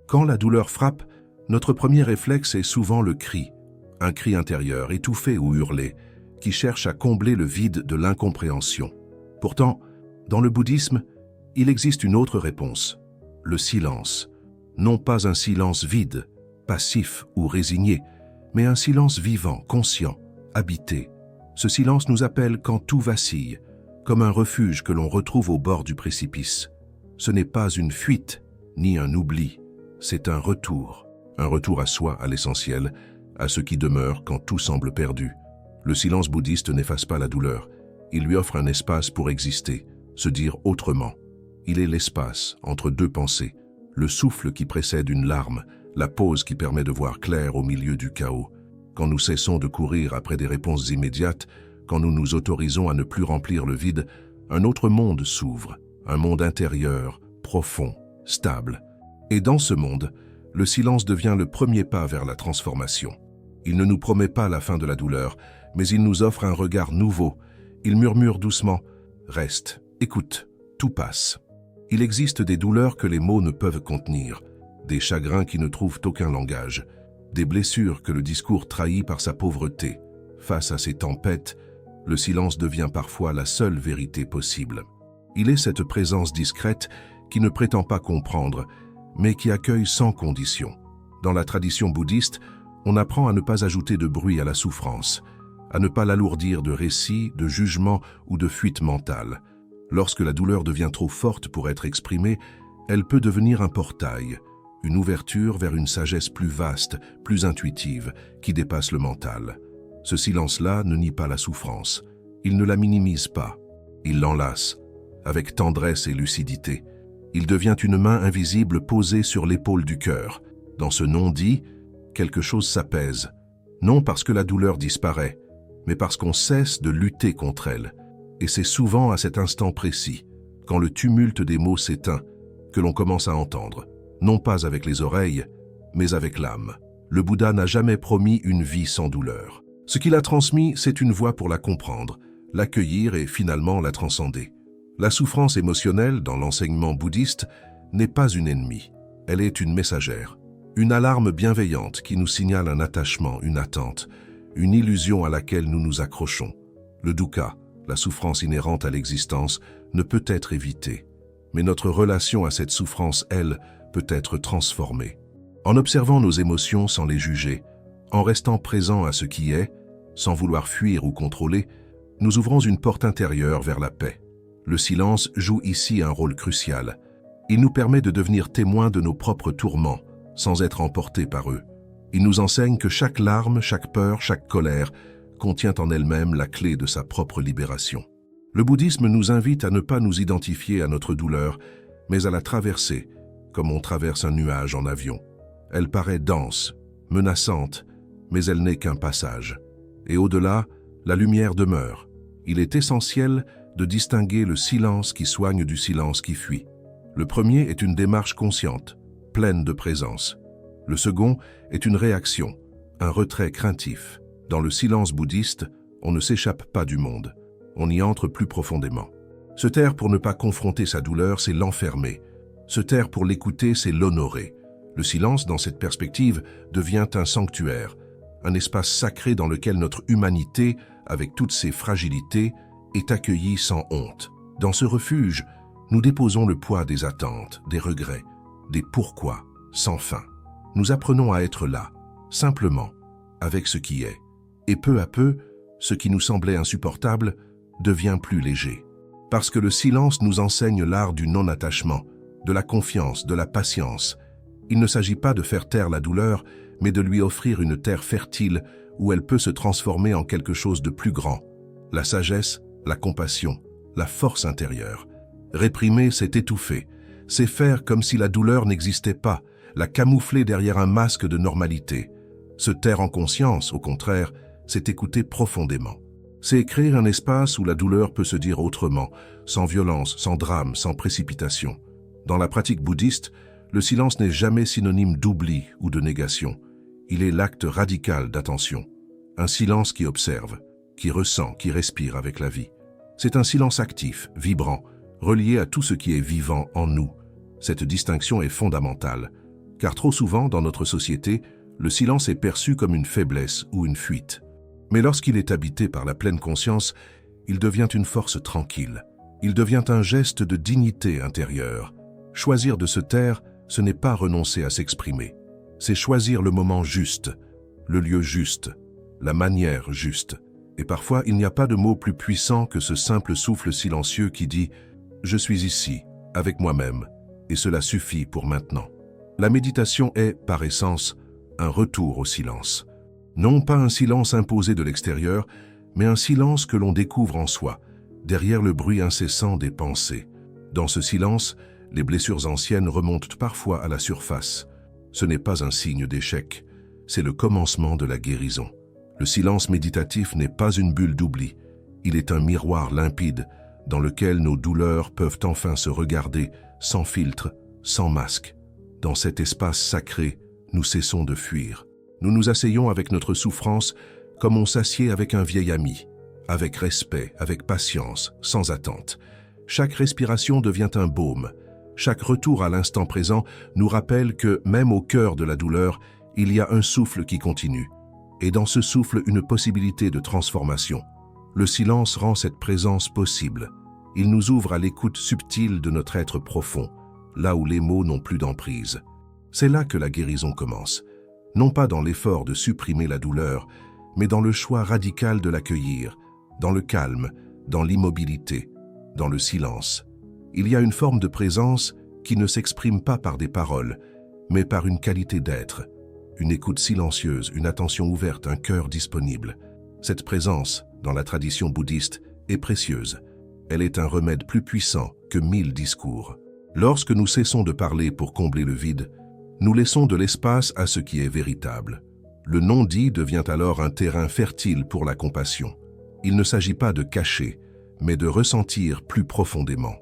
Quand la douleur frappe, notre premier réflexe est souvent le cri, un cri intérieur, étouffé ou hurlé, qui cherche à combler le vide de l'incompréhension. Pourtant, dans le bouddhisme, il existe une autre réponse, le silence. Non pas un silence vide, passif ou résigné, mais un silence vivant, conscient, habité. Ce silence nous appelle quand tout vacille, comme un refuge que l'on retrouve au bord du précipice. Ce n'est pas une fuite, ni un oubli, c'est un retour à soi, à l'essentiel, à ce qui demeure quand tout semble perdu. Le silence bouddhiste n'efface pas la douleur, il lui offre un espace pour exister, se dire autrement. Il est l'espace entre deux pensées, le souffle qui précède une larme, la pause qui permet de voir clair au milieu du chaos. Quand nous cessons de courir après des réponses immédiates, quand nous nous autorisons à ne plus remplir le vide, un autre monde s'ouvre, un monde intérieur, profond, stable. Et dans ce monde, le silence devient le premier pas vers la transformation. Il ne nous promet pas la fin de la douleur, mais il nous offre un regard nouveau. Il murmure doucement « Reste, écoute, tout passe ». Il existe des douleurs que les mots ne peuvent contenir, des chagrins qui ne trouvent aucun langage, des blessures que le discours trahit par sa pauvreté. Face à ces tempêtes, le silence devient parfois la seule vérité possible. Il est cette présence discrète qui ne prétend pas comprendre, mais qui accueille sans condition. Dans la tradition bouddhiste, on apprend à ne pas ajouter de bruit à la souffrance, à ne pas l'alourdir de récits, de jugements ou de fuites mentales. Lorsque la douleur devient trop forte pour être exprimée, elle peut devenir un portail, une ouverture vers une sagesse plus vaste, plus intuitive, qui dépasse le mental. Ce silence-là ne nie pas la souffrance. Il ne la minimise pas. Il l'enlace, avec tendresse et lucidité. Il devient une main invisible posée sur l'épaule du cœur. Dans ce non-dit, quelque chose s'apaise. Non parce que la douleur disparaît, mais parce qu'on cesse de lutter contre elle. Et c'est souvent à cet instant précis, quand le tumulte des mots s'éteint, que l'on commence à entendre. Non pas avec les oreilles, mais avec l'âme. Le Bouddha n'a jamais promis une vie sans douleur. Ce qu'il a transmis, c'est une voie pour la comprendre, l'accueillir et finalement la transcender. La souffrance émotionnelle, dans l'enseignement bouddhiste, n'est pas une ennemie. Elle est une messagère, une alarme bienveillante qui nous signale un attachement, une attente, une illusion à laquelle nous nous accrochons. Le dukkha, la souffrance inhérente à l'existence, ne peut être évitée. Mais notre relation à cette souffrance, elle, peut être transformée. En observant nos émotions sans les juger, en restant présent à ce qui est, sans vouloir fuir ou contrôler, nous ouvrons une porte intérieure vers la paix. Le silence joue ici un rôle crucial. Il nous permet de devenir témoins de nos propres tourments, sans être emportés par eux. Il nous enseigne que chaque larme, chaque peur, chaque colère contient en elle-même la clé de sa propre libération. Le bouddhisme nous invite à ne pas nous identifier à notre douleur, mais à la traverser, comme on traverse un nuage en avion. Elle paraît dense, menaçante, mais elle n'est qu'un passage. Et au-delà, la lumière demeure. Il est essentiel de distinguer le silence qui soigne du silence qui fuit. Le premier est une démarche consciente, pleine de présence. Le second est une réaction, un retrait craintif. Dans le silence bouddhiste, on ne s'échappe pas du monde. On y entre plus profondément. Se taire pour ne pas confronter sa douleur, c'est l'enfermer. Se taire pour l'écouter, c'est l'honorer. Le silence, dans cette perspective, devient un sanctuaire, un espace sacré dans lequel notre humanité, avec toutes ses fragilités, est accueillie sans honte. Dans ce refuge, nous déposons le poids des attentes, des regrets, des pourquoi, sans fin. Nous apprenons à être là, simplement, avec ce qui est. Et peu à peu, ce qui nous semblait insupportable devient plus léger. Parce que le silence nous enseigne l'art du non-attachement, de la confiance, de la patience. Il ne s'agit pas de faire taire la douleur, mais de lui offrir une terre fertile où elle peut se transformer en quelque chose de plus grand. La sagesse, la compassion, la force intérieure. Réprimer, c'est étouffer. C'est faire comme si la douleur n'existait pas, la camoufler derrière un masque de normalité. Se taire en conscience, au contraire, c'est écouter profondément. C'est créer un espace où la douleur peut se dire autrement, sans violence, sans drame, sans précipitation. Dans la pratique bouddhiste, le silence n'est jamais synonyme d'oubli ou de négation. Il est l'acte radical d'attention. Un silence qui observe, qui ressent, qui respire avec la vie. C'est un silence actif, vibrant, relié à tout ce qui est vivant en nous. Cette distinction est fondamentale. Car trop souvent, dans notre société, le silence est perçu comme une faiblesse ou une fuite. Mais lorsqu'il est habité par la pleine conscience, il devient une force tranquille. Il devient un geste de dignité intérieure. Choisir de se taire, ce n'est pas renoncer à s'exprimer. C'est choisir le moment juste, le lieu juste, la manière juste. Et parfois, il n'y a pas de mot plus puissant que ce simple souffle silencieux qui dit « Je suis ici, avec moi-même, et cela suffit pour maintenant ». La méditation est, par essence, un retour au silence. Non pas un silence imposé de l'extérieur, mais un silence que l'on découvre en soi, derrière le bruit incessant des pensées. Dans ce silence, les blessures anciennes remontent parfois à la surface. Ce n'est pas un signe d'échec, c'est le commencement de la guérison. Le silence méditatif n'est pas une bulle d'oubli, il est un miroir limpide dans lequel nos douleurs peuvent enfin se regarder sans filtre, sans masque. Dans cet espace sacré, nous cessons de fuir. Nous nous asseyons avec notre souffrance comme on s'assied avec un vieil ami, avec respect, avec patience, sans attente. Chaque respiration devient un baume. Chaque retour à l'instant présent nous rappelle que, même au cœur de la douleur, il y a un souffle qui continue. Et dans ce souffle, une possibilité de transformation. Le silence rend cette présence possible. Il nous ouvre à l'écoute subtile de notre être profond, là où les mots n'ont plus d'emprise. C'est là que la guérison commence. Non pas dans l'effort de supprimer la douleur, mais dans le choix radical de l'accueillir, dans le calme, dans l'immobilité, dans le silence. Il y a une forme de présence qui ne s'exprime pas par des paroles, mais par une qualité d'être, une écoute silencieuse, une attention ouverte, un cœur disponible. Cette présence, dans la tradition bouddhiste, est précieuse. Elle est un remède plus puissant que 1000 discours. Lorsque nous cessons de parler pour combler le vide, nous laissons de l'espace à ce qui est véritable. Le non-dit devient alors un terrain fertile pour la compassion. Il ne s'agit pas de cacher, mais de ressentir plus profondément.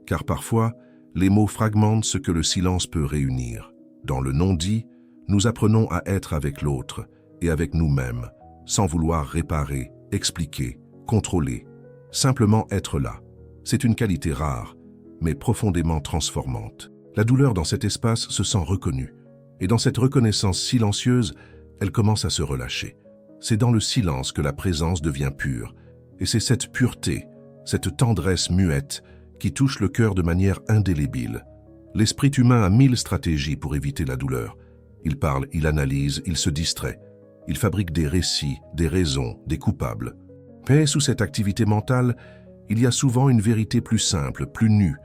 Car parfois, les mots fragmentent ce que le silence peut réunir. Dans le non-dit, nous apprenons à être avec l'autre et avec nous-mêmes, sans vouloir réparer, expliquer, contrôler. Simplement être là. C'est une qualité rare, mais profondément transformante. La douleur dans cet espace se sent reconnue, et dans cette reconnaissance silencieuse, elle commence à se relâcher. C'est dans le silence que la présence devient pure, et c'est cette pureté, cette tendresse muette, qui touche le cœur de manière indélébile. L'esprit humain a 1000 stratégies pour éviter la douleur. Il parle, il analyse, il se distrait. Il fabrique des récits, des raisons, des coupables. Mais sous cette activité mentale, il y a souvent une vérité plus simple, plus nue,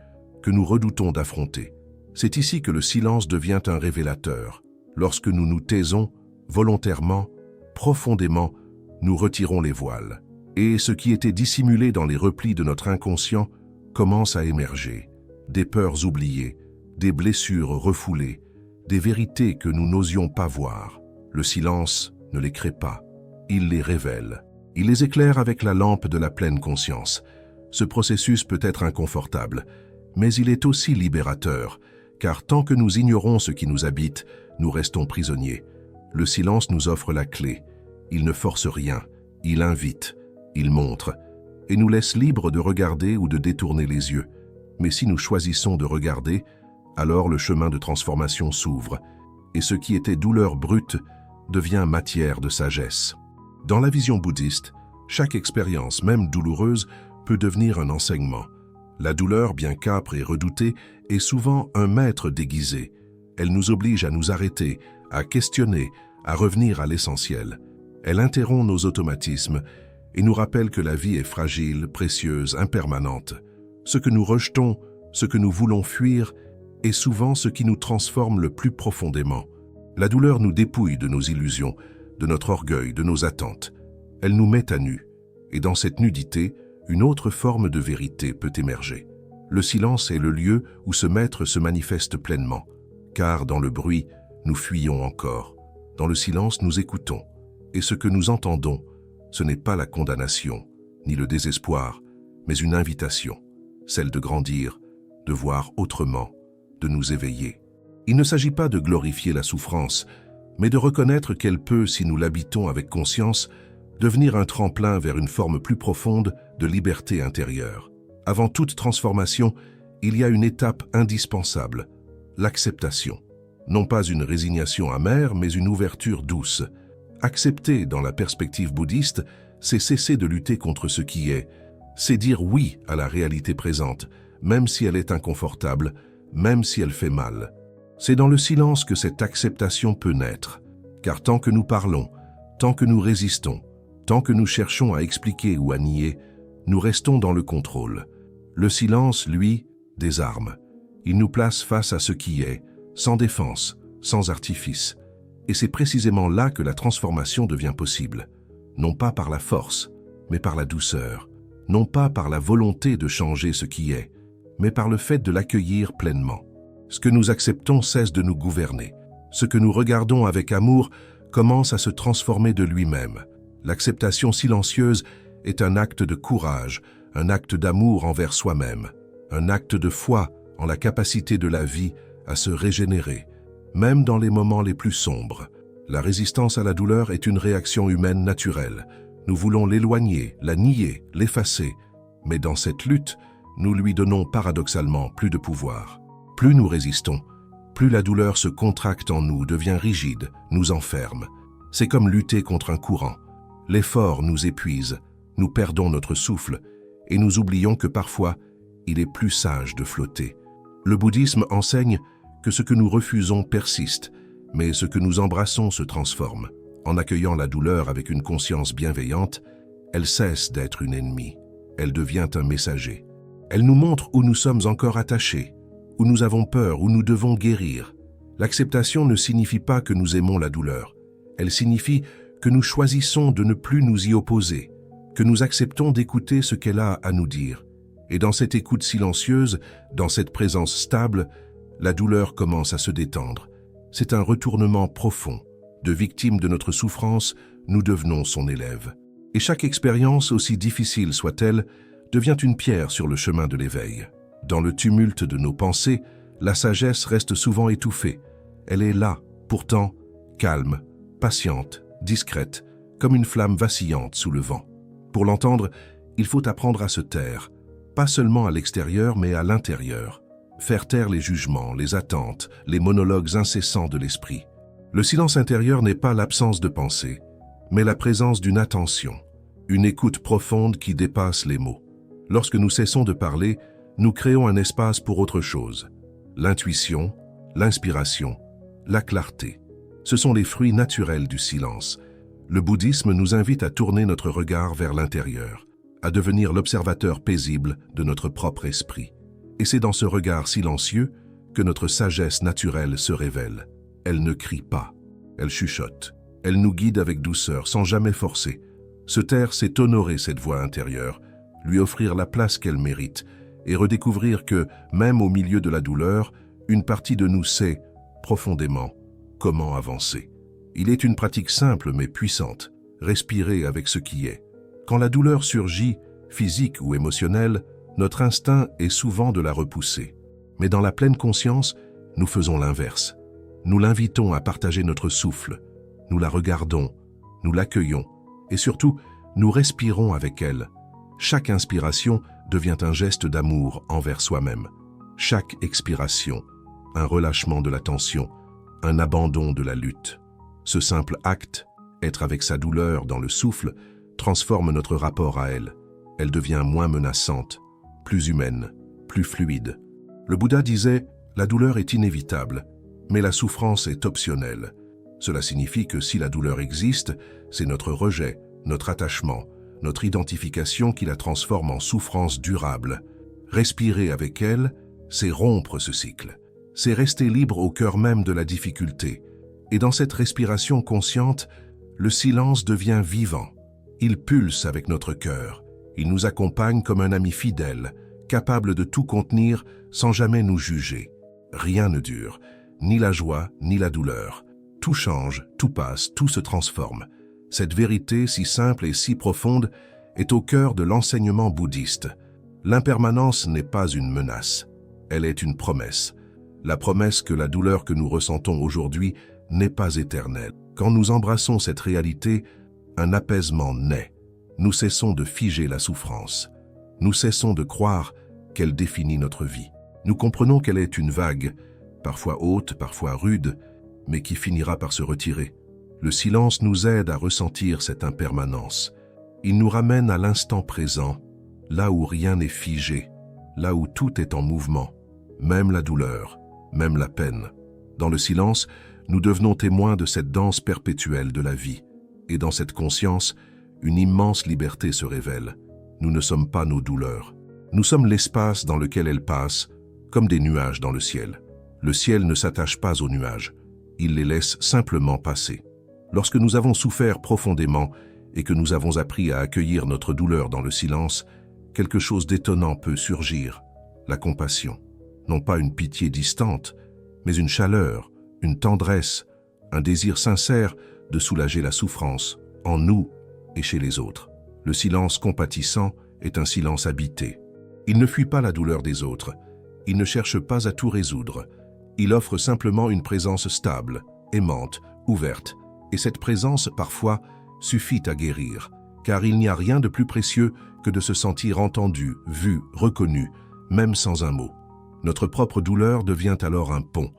que nous redoutons d'affronter. C'est ici que le silence devient un révélateur. Lorsque nous nous taisons, volontairement, profondément, nous retirons les voiles. Et ce qui était dissimulé dans les replis de notre inconscient commence à émerger. Des peurs oubliées, des blessures refoulées, des vérités que nous n'osions pas voir. Le silence ne les crée pas, il les révèle. Il les éclaire avec la lampe de la pleine conscience. Ce processus peut être inconfortable, mais il est aussi libérateur, car tant que nous ignorons ce qui nous habite, nous restons prisonniers. Le silence nous offre la clé. Il ne force rien, il invite, il montre, et nous laisse libres de regarder ou de détourner les yeux. Mais si nous choisissons de regarder, alors le chemin de transformation s'ouvre, et ce qui était douleur brute devient matière de sagesse. Dans la vision bouddhiste, chaque expérience, même douloureuse, peut devenir un enseignement. La douleur, bien qu'âpre et redoutée, est souvent un maître déguisé. Elle nous oblige à nous arrêter, à questionner, à revenir à l'essentiel. Elle interrompt nos automatismes et nous rappelle que la vie est fragile, précieuse, impermanente. Ce que nous rejetons, ce que nous voulons fuir, est souvent ce qui nous transforme le plus profondément. La douleur nous dépouille de nos illusions, de notre orgueil, de nos attentes. Elle nous met à nu, et dans cette nudité, une autre forme de vérité peut émerger. Le silence est le lieu où ce maître se manifeste pleinement, car dans le bruit, nous fuyons encore. Dans le silence, nous écoutons, et ce que nous entendons, ce n'est pas la condamnation, ni le désespoir, mais une invitation, celle de grandir, de voir autrement, de nous éveiller. Il ne s'agit pas de glorifier la souffrance, mais de reconnaître qu'elle peut, si nous l'habitons avec conscience, devenir un tremplin vers une forme plus profonde de liberté intérieure. Avant toute transformation, il y a une étape indispensable, l'acceptation. non pas une résignation amère, mais une ouverture douce. Accepter dans la perspective bouddhiste, c'est cesser de lutter contre ce qui est, c'est dire oui à la réalité présente, même si elle est inconfortable, même si elle fait mal. C'est dans le silence que cette acceptation peut naître, car tant que nous parlons, tant que nous résistons, tant que nous cherchons à expliquer ou à nier, nous restons dans le contrôle. Le silence, lui, désarme. Il nous place face à ce qui est, sans défense, sans artifice. Et c'est précisément là que la transformation devient possible. Non pas par la force, mais par la douceur. Non pas par la volonté de changer ce qui est, mais par le fait de l'accueillir pleinement. Ce que nous acceptons cesse de nous gouverner. Ce que nous regardons avec amour commence à se transformer de lui-même. L'acceptation silencieuse est un acte de courage, un acte d'amour envers soi-même, un acte de foi en la capacité de la vie à se régénérer, même dans les moments les plus sombres. La résistance à la douleur est une réaction humaine naturelle. Nous voulons l'éloigner, la nier, l'effacer, mais dans cette lutte, nous lui donnons paradoxalement plus de pouvoir. Plus nous résistons, plus la douleur se contracte en nous, devient rigide, nous enferme. C'est comme lutter contre un courant. L'effort nous épuise, nous perdons notre souffle et nous oublions que parfois, il est plus sage de flotter. Le bouddhisme enseigne que ce que nous refusons persiste, mais ce que nous embrassons se transforme. En accueillant la douleur avec une conscience bienveillante, elle cesse d'être une ennemie. Elle devient un messager. Elle nous montre où nous sommes encore attachés, où nous avons peur, où nous devons guérir. L'acceptation ne signifie pas que nous aimons la douleur. Elle signifie que nous choisissons de ne plus nous y opposer, que nous acceptons d'écouter ce qu'elle a à nous dire. Et dans cette écoute silencieuse, dans cette présence stable, la douleur commence à se détendre. C'est un retournement profond. De victime de notre souffrance, nous devenons son élève. Et chaque expérience, aussi difficile soit-elle, devient une pierre sur le chemin de l'éveil. Dans le tumulte de nos pensées, la sagesse reste souvent étouffée. Elle est là, pourtant, calme, patiente, discrète, comme une flamme vacillante sous le vent. Pour l'entendre, il faut apprendre à se taire, pas seulement à l'extérieur, mais à l'intérieur. Faire taire les jugements, les attentes, les monologues incessants de l'esprit. Le silence intérieur n'est pas l'absence de pensée, mais la présence d'une attention, une écoute profonde qui dépasse les mots. Lorsque nous cessons de parler, nous créons un espace pour autre chose. L'intuition, l'inspiration, la clarté. Ce sont les fruits naturels du silence. Le bouddhisme nous invite à tourner notre regard vers l'intérieur, à devenir l'observateur paisible de notre propre esprit. Et c'est dans ce regard silencieux que notre sagesse naturelle se révèle. Elle ne crie pas, elle chuchote. Elle nous guide avec douceur, sans jamais forcer. Se taire, c'est honorer cette voix intérieure, lui offrir la place qu'elle mérite, et redécouvrir que, même au milieu de la douleur, une partie de nous sait, profondément, comment avancer. Il est une pratique simple mais puissante, respirer avec ce qui est. Quand la douleur surgit, physique ou émotionnelle, notre instinct est souvent de la repousser. Mais dans la pleine conscience, nous faisons l'inverse. Nous l'invitons à partager notre souffle. Nous la regardons, nous l'accueillons et surtout, nous respirons avec elle. Chaque inspiration devient un geste d'amour envers soi-même. Chaque expiration, un relâchement de la tension, un abandon de la lutte. Ce simple acte, être avec sa douleur dans le souffle, transforme notre rapport à elle. Elle devient moins menaçante, plus humaine, plus fluide. Le Bouddha disait « La douleur est inévitable, mais la souffrance est optionnelle ». Cela signifie que si la douleur existe, c'est notre rejet, notre attachement, notre identification qui la transforme en souffrance durable. Respirer avec elle, c'est rompre ce cycle. C'est rester libre au cœur même de la difficulté. Et dans cette respiration consciente, le silence devient vivant. Il pulse avec notre cœur. Il nous accompagne comme un ami fidèle, capable de tout contenir sans jamais nous juger. Rien ne dure, ni la joie, ni la douleur. Tout change, tout passe, tout se transforme. Cette vérité si simple et si profonde est au cœur de l'enseignement bouddhiste. L'impermanence n'est pas une menace, elle est une promesse. La promesse que la douleur que nous ressentons aujourd'hui n'est pas éternelle. Quand nous embrassons cette réalité, un apaisement naît. Nous cessons de figer la souffrance. Nous cessons de croire qu'elle définit notre vie. Nous comprenons qu'elle est une vague, parfois haute, parfois rude, mais qui finira par se retirer. Le silence nous aide à ressentir cette impermanence. Il nous ramène à l'instant présent, là où rien n'est figé, là où tout est en mouvement, même la douleur, même la peine. Dans le silence, nous devenons témoins de cette danse perpétuelle de la vie. Et dans cette conscience, une immense liberté se révèle. Nous ne sommes pas nos douleurs. Nous sommes l'espace dans lequel elles passent, comme des nuages dans le ciel. Le ciel ne s'attache pas aux nuages. Il les laisse simplement passer. Lorsque nous avons souffert profondément et que nous avons appris à accueillir notre douleur dans le silence, quelque chose d'étonnant peut surgir, la compassion. Non pas une pitié distante, mais une chaleur, une tendresse, un désir sincère de soulager la souffrance, en nous et chez les autres. Le silence compatissant est un silence habité. Il ne fuit pas la douleur des autres, il ne cherche pas à tout résoudre. Il offre simplement une présence stable, aimante, ouverte, et cette présence, parfois, suffit à guérir, car il n'y a rien de plus précieux que de se sentir entendu, vu, reconnu, même sans un mot. Notre propre douleur devient alors un pont,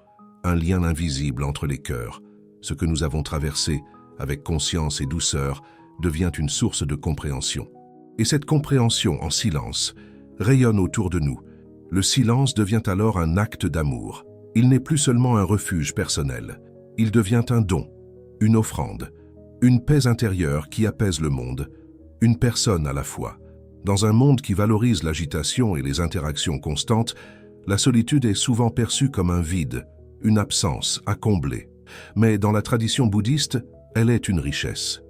un lien invisible entre les cœurs. Ce que nous avons traversé, avec conscience et douceur, devient une source de compréhension. Et cette compréhension en silence rayonne autour de nous. Le silence devient alors un acte d'amour. Il n'est plus seulement un refuge personnel. Il devient un don, une offrande, une paix intérieure qui apaise le monde, une personne à la fois. Dans un monde qui valorise l'agitation et les interactions constantes, la solitude est souvent perçue comme un vide, une absence à combler. Mais dans la tradition bouddhiste, elle est une richesse,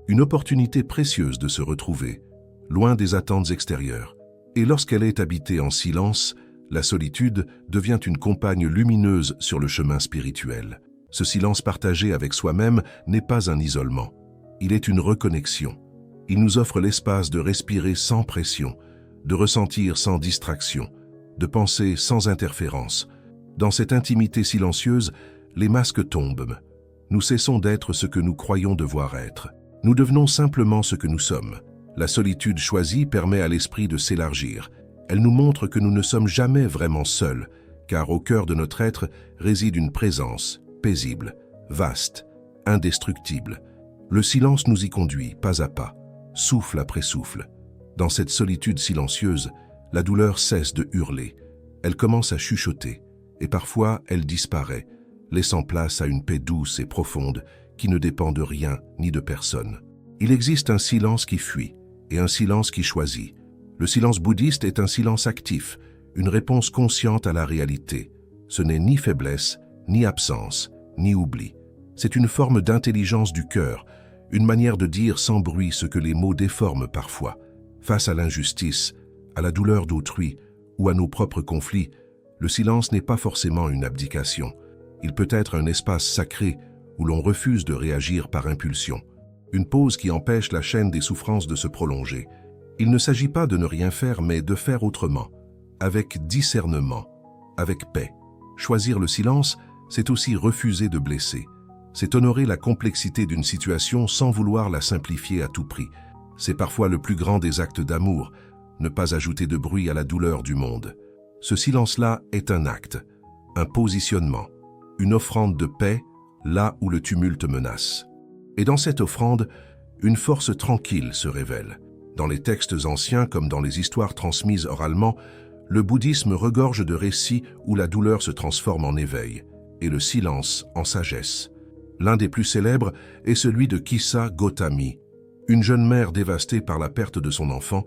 une opportunité précieuse de se retrouver, loin des attentes extérieures. Et lorsqu'elle est habitée en silence, la solitude devient une compagne lumineuse sur le chemin spirituel. Ce silence partagé avec soi-même n'est pas un isolement, il est une reconnexion. Il nous offre l'espace de respirer sans pression, de ressentir sans distraction, de penser sans interférence. Dans cette intimité silencieuse, les masques tombent. Nous cessons d'être ce que nous croyons devoir être. Nous devenons simplement ce que nous sommes. La solitude choisie permet à l'esprit de s'élargir. Elle nous montre que nous ne sommes jamais vraiment seuls, car au cœur de notre être réside une présence paisible, vaste, indestructible. Le silence nous y conduit, pas à pas, souffle après souffle. Dans cette solitude silencieuse, la douleur cesse de hurler. Elle commence à chuchoter, et parfois elle disparaît, laissant place à une paix douce et profonde qui ne dépend de rien ni de personne. Il existe un silence qui fuit et un silence qui choisit. Le silence bouddhiste est un silence actif, une réponse consciente à la réalité. Ce n'est ni faiblesse, ni absence, ni oubli. C'est une forme d'intelligence du cœur, une manière de dire sans bruit ce que les mots déforment parfois. Face à l'injustice, à la douleur d'autrui ou à nos propres conflits, le silence n'est pas forcément une abdication. Il peut être un espace sacré où l'on refuse de réagir par impulsion. Une pause qui empêche la chaîne des souffrances de se prolonger. Il ne s'agit pas de ne rien faire, mais de faire autrement, avec discernement, avec paix. Choisir le silence, c'est aussi refuser de blesser. C'est honorer la complexité d'une situation sans vouloir la simplifier à tout prix. C'est parfois le plus grand des actes d'amour, ne pas ajouter de bruit à la douleur du monde. Ce silence-là est un acte, un positionnement, une offrande de paix là où le tumulte menace. Et dans cette offrande, une force tranquille se révèle. Dans les textes anciens comme dans les histoires transmises oralement, le bouddhisme regorge de récits où la douleur se transforme en éveil et le silence en sagesse. L'un des plus célèbres est celui de Kissa Gotami, une jeune mère dévastée par la perte de son enfant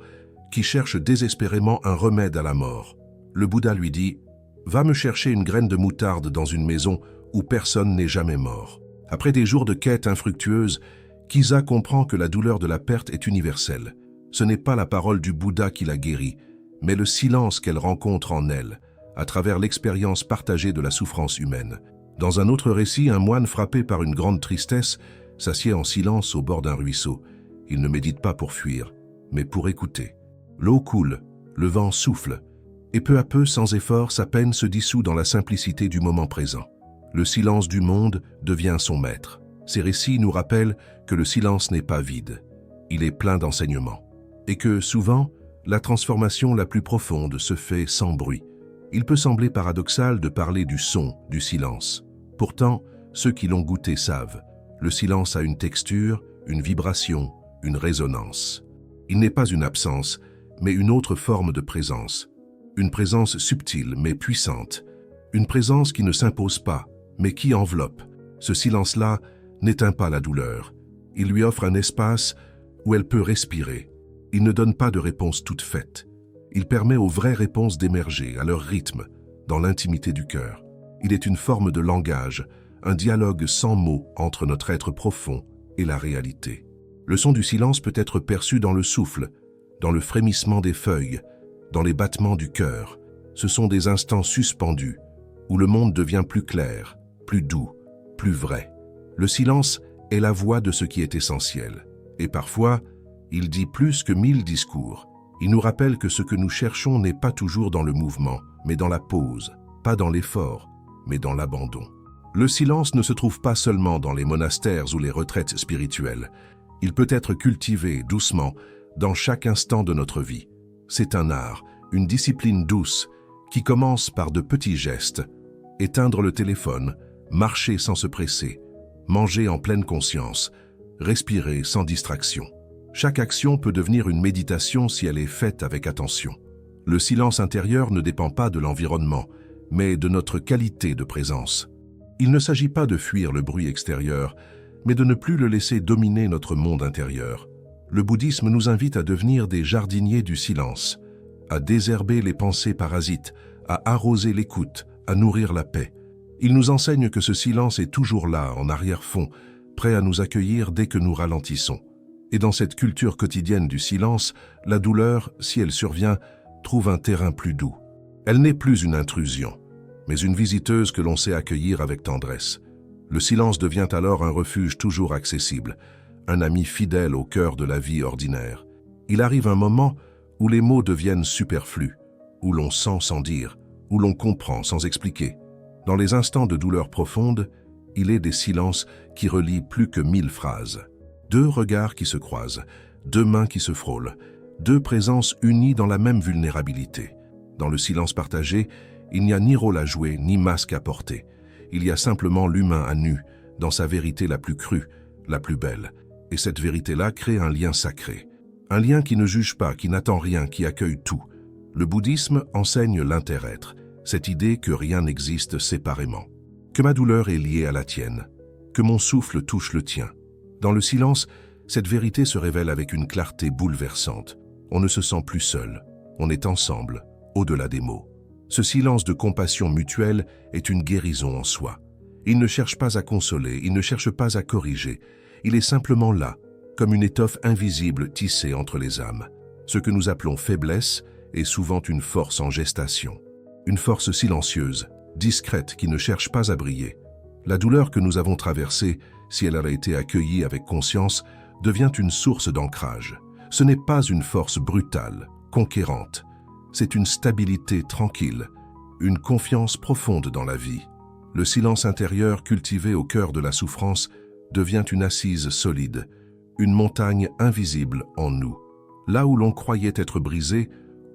qui cherche désespérément un remède à la mort. Le Bouddha lui dit « Va me chercher une graine de moutarde dans une maison où personne n'est jamais mort. » Après des jours de quête infructueuse, Kissa comprend que la douleur de la perte est universelle. Ce n'est pas la parole du Bouddha qui la guérit, mais le silence qu'elle rencontre en elle, à travers l'expérience partagée de la souffrance humaine. Dans un autre récit, un moine frappé par une grande tristesse s'assied en silence au bord d'un ruisseau. Il ne médite pas pour fuir, mais pour écouter. L'eau coule, le vent souffle, et peu à peu, sans effort, sa peine se dissout dans la simplicité du moment présent. Le silence du monde devient son maître. Ces récits nous rappellent que le silence n'est pas vide, il est plein d'enseignements, et que, souvent, la transformation la plus profonde se fait sans bruit. Il peut sembler paradoxal de parler du son, du silence. Pourtant, ceux qui l'ont goûté savent. Le silence a une texture, une vibration, une résonance. Il n'est pas une absence, mais une autre forme de présence. Une présence subtile mais puissante. Une présence qui ne s'impose pas, mais qui enveloppe. Ce silence-là n'éteint pas la douleur. Il lui offre un espace où elle peut respirer. Il ne donne pas de réponse toute faite. Il permet aux vraies réponses d'émerger à leur rythme, dans l'intimité du cœur. Il est une forme de langage, un dialogue sans mots entre notre être profond et la réalité. Le son du silence peut être perçu dans le souffle, dans le frémissement des feuilles, dans les battements du cœur. Ce sont des instants suspendus, où le monde devient plus clair, plus doux, plus vrai. Le silence est la voix de ce qui est essentiel. Et parfois, il dit plus que 1000 discours. Il nous rappelle que ce que nous cherchons n'est pas toujours dans le mouvement, mais dans la pause, pas dans l'effort, mais dans l'abandon. Le silence ne se trouve pas seulement dans les monastères ou les retraites spirituelles. Il peut être cultivé doucement dans chaque instant de notre vie. C'est un art, une discipline douce qui commence par de petits gestes. Éteindre le téléphone, marcher sans se presser, manger en pleine conscience, respirer sans distraction. Chaque action peut devenir une méditation si elle est faite avec attention. Le silence intérieur ne dépend pas de l'environnement, mais de notre qualité de présence. Il ne s'agit pas de fuir le bruit extérieur, mais de ne plus le laisser dominer notre monde intérieur. Le bouddhisme nous invite à devenir des jardiniers du silence, à désherber les pensées parasites, à arroser l'écoute, à nourrir la paix. Il nous enseigne que ce silence est toujours là, en arrière-fond, prêt à nous accueillir dès que nous ralentissons. Et dans cette culture quotidienne du silence, la douleur, si elle survient, trouve un terrain plus doux. Elle n'est plus une intrusion, mais une visiteuse que l'on sait accueillir avec tendresse. Le silence devient alors un refuge toujours accessible, un ami fidèle au cœur de la vie ordinaire. Il arrive un moment où les mots deviennent superflus, où l'on sent sans dire, où l'on comprend sans expliquer. Dans les instants de douleur profonde, il est des silences qui relient plus que 1000 phrases. 2 regards qui se croisent, 2 mains qui se frôlent, 2 présences unies dans la même vulnérabilité. Dans le silence partagé, il n'y a ni rôle à jouer, ni masque à porter. Il y a simplement l'humain à nu, dans sa vérité la plus crue, la plus belle. Et cette vérité-là crée un lien sacré. Un lien qui ne juge pas, qui n'attend rien, qui accueille tout. Le bouddhisme enseigne l'inter-être, cette idée que rien n'existe séparément. Que ma douleur est liée à la tienne, que mon souffle touche le tien. Dans le silence, cette vérité se révèle avec une clarté bouleversante. On ne se sent plus seul, on est ensemble, au-delà des mots. Ce silence de compassion mutuelle est une guérison en soi. Il ne cherche pas à consoler, il ne cherche pas à corriger. Il est simplement là, comme une étoffe invisible tissée entre les âmes. Ce que nous appelons faiblesse est souvent une force en gestation. Une force silencieuse, discrète, qui ne cherche pas à briller. La douleur que nous avons traversée, si elle a été accueillie avec conscience, devient une source d'ancrage. Ce n'est pas une force brutale, conquérante. C'est une stabilité tranquille, une confiance profonde dans la vie. Le silence intérieur cultivé au cœur de la souffrance devient une assise solide, une montagne invisible en nous. Là où l'on croyait être brisé,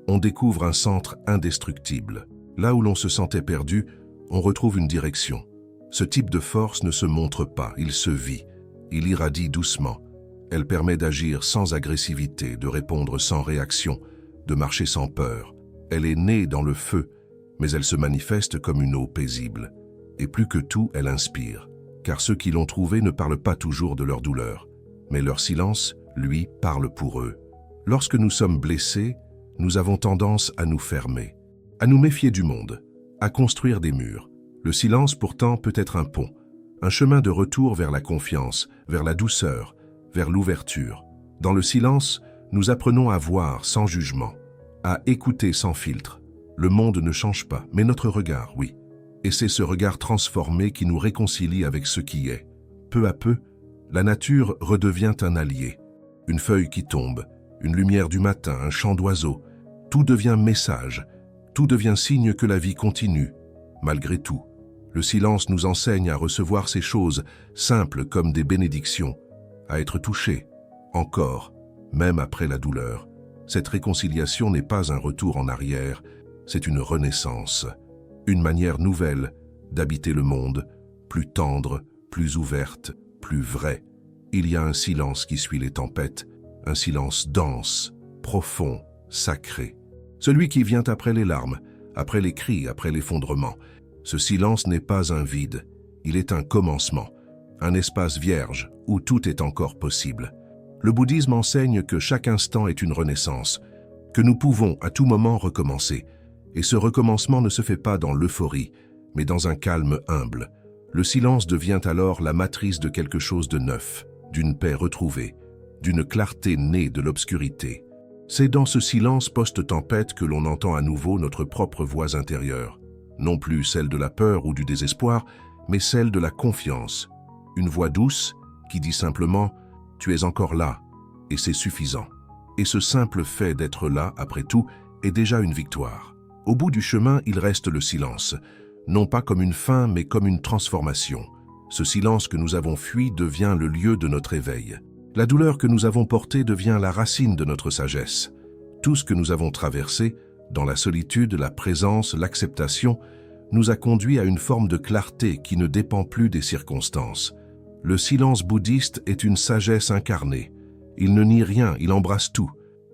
on découvre un centre indestructible. Là où l'on se sentait perdu, on retrouve une direction. Ce type de force ne se montre pas, il se vit. Il irradie doucement. Elle permet d'agir sans agressivité, de répondre sans réaction, de marcher sans peur. Elle est née dans le feu, mais elle se manifeste comme une eau paisible. Et plus que tout, elle inspire. Car ceux qui l'ont trouvée ne parlent pas toujours de leur douleur, mais leur silence, lui, parle pour eux. Lorsque nous sommes blessés, nous avons tendance à nous fermer, à nous méfier du monde, à construire des murs. Le silence, pourtant, peut être un pont, un chemin de retour vers la confiance, vers la douceur, vers l'ouverture. Dans le silence, nous apprenons à voir sans jugement, à écouter sans filtre. Le monde ne change pas, mais notre regard, oui. Et c'est ce regard transformé qui nous réconcilie avec ce qui est. Peu à peu, la nature redevient un allié. Une feuille qui tombe, une lumière du matin, un chant d'oiseau. Tout devient message, tout devient signe que la vie continue, malgré tout. Le silence nous enseigne à recevoir ces choses, simples comme des bénédictions, à être touchés, encore, même après la douleur. Cette réconciliation n'est pas un retour en arrière, c'est une renaissance, une manière nouvelle d'habiter le monde, plus tendre, plus ouverte, plus vraie. Il y a un silence qui suit les tempêtes, un silence dense, profond, sacré. Celui qui vient après les larmes, après les cris, après l'effondrement. Ce silence n'est pas un vide, il est un commencement, un espace vierge où tout est encore possible. Le bouddhisme enseigne que chaque instant est une renaissance, que nous pouvons à tout moment recommencer. Et ce recommencement ne se fait pas dans l'euphorie, mais dans un calme humble. Le silence devient alors la matrice de quelque chose de neuf, d'une paix retrouvée, d'une clarté née de l'obscurité. C'est dans ce silence post-tempête que l'on entend à nouveau notre propre voix intérieure, non plus celle de la peur ou du désespoir, mais celle de la confiance. Une voix douce qui dit simplement « Tu es encore là » et c'est suffisant. Et ce simple fait d'être là, après tout, est déjà une victoire. Au bout du chemin, il reste le silence, non pas comme une fin, mais comme une transformation. Ce silence que nous avons fui devient le lieu de notre éveil. La douleur que nous avons portée devient la racine de notre sagesse. Tout ce que nous avons traversé, dans la solitude, la présence, l'acceptation, nous a conduit à une forme de clarté qui ne dépend plus des circonstances. Le silence bouddhiste est une sagesse incarnée. Il ne nie rien, il embrasse tout.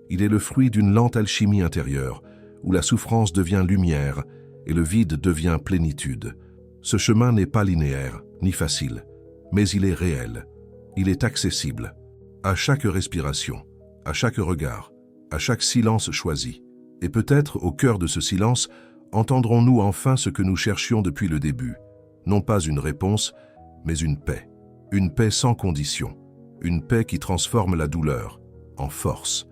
Il est le fruit d'une lente alchimie intérieure, où la souffrance devient lumière et le vide devient plénitude. Ce chemin n'est pas linéaire, ni facile, mais il est réel. Il est accessible. À chaque respiration, à chaque regard, à chaque silence choisi. Et peut-être, au cœur de ce silence, entendrons-nous enfin ce que nous cherchions depuis le début. Non pas une réponse, mais une paix. Une paix sans condition. Une paix qui transforme la douleur en force.